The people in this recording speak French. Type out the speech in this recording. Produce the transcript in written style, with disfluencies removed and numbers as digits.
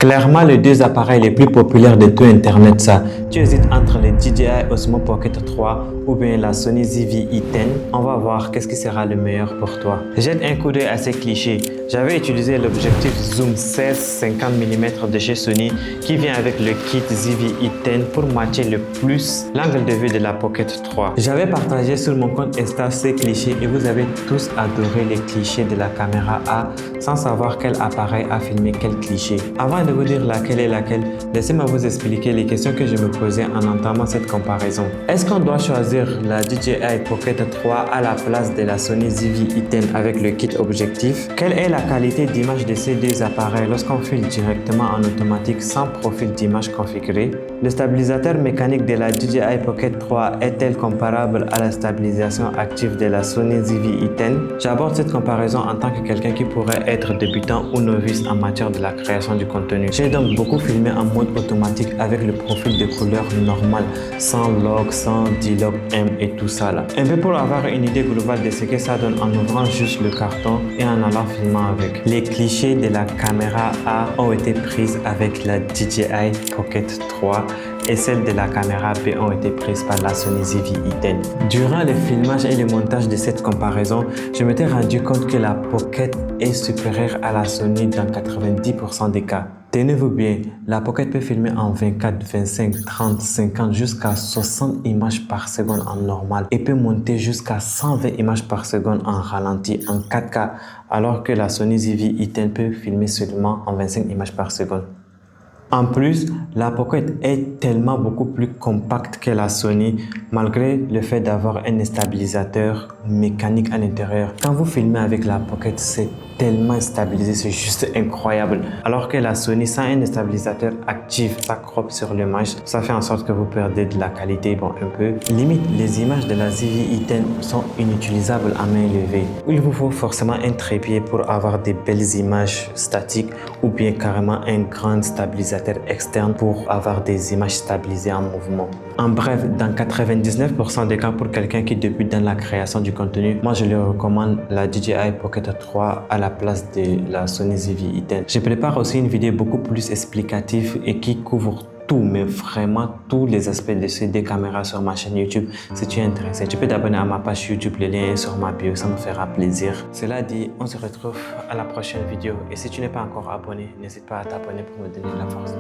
Clairement, les deux appareils les plus populaires de tout Internet, ça. Tu hésites entre le DJI Osmo Pocket 3 ou bien la Sony ZV-E10. On va voir qu'est-ce qui sera le meilleur pour toi. Jette un coup d'œil à ces clichés. J'avais utilisé l'objectif zoom 16-50 mm de chez Sony qui vient avec le kit ZV-E10 pour matcher le plus l'angle de vue de la Pocket 3. J'avais partagé sur mon compte Insta ces clichés et vous avez tous adoré les clichés de la caméra A sans savoir quel appareil a filmé quel cliché. Avant de vous dire laquelle est laquelle, laissez-moi vous expliquer les questions que je me posais en entamant cette comparaison. Est-ce qu'on doit choisir la DJI Pocket 3 à la place de la Sony ZV-E10 avec le kit objectif? Quelle est la qualité d'image de ces deux appareils lorsqu'on filme directement en automatique sans profil d'image configuré? Le stabilisateur mécanique de la DJI Pocket 3 est-elle comparable à la stabilisation active de la Sony ZV-E10? J'aborde cette comparaison en tant que quelqu'un qui pourrait être débutant ou novice en matière de la création du contenu. J'ai donc beaucoup filmé en mode automatique avec le profil de couleur normal, sans log, sans D-Log M et tout ça là. Un peu pour avoir une idée globale de ce que ça donne en ouvrant juste le carton et en allant filmer avec. Les clichés de la caméra A ont été prises avec la DJI Pocket 3 et celles de la caméra B ont été prises par la Sony ZV-E10. Durant le filmage et le montage de cette comparaison, je m'étais rendu compte que la Pocket est supérieure à la Sony dans 90% des cas. Tenez-vous bien, la Pocket peut filmer en 24, 25, 30, 50 jusqu'à 60 images par seconde en normal et peut monter jusqu'à 120 images par seconde en ralenti en 4K alors que la Sony ZV-E10 peut filmer seulement en 25 images par seconde. En plus, la Pocket est tellement beaucoup plus compacte que la Sony malgré le fait d'avoir un stabilisateur mécanique à l'intérieur. Quand vous filmez avec la Pocket, c'est tellement stabilisé, c'est juste incroyable. Alors que la Sony, sans un stabilisateur actif, ça croppe sur l'image, ça fait en sorte que vous perdez de la qualité, bon un peu. Limite, les images de la ZV-E10 sont inutilisables à main levée. Il vous faut forcément un trépied pour avoir des belles images statiques ou bien carrément un grand stabilisateur externe pour avoir des images stabilisées en mouvement. En bref, dans 99% des cas pour quelqu'un qui débute dans la création du contenu, moi je lui recommande la DJI Pocket 3 à la place de la Sony ZV-E10. Je prépare aussi une vidéo beaucoup plus explicative et qui couvre tout, mais vraiment tous les aspects de ces deux caméras sur ma chaîne YouTube. Si tu es intéressé, tu peux t'abonner à ma page YouTube, le lien est sur ma bio, ça me fera plaisir. Cela dit, on se retrouve à la prochaine vidéo et si tu n'es pas encore abonné, n'hésite pas à t'abonner pour me donner de la force.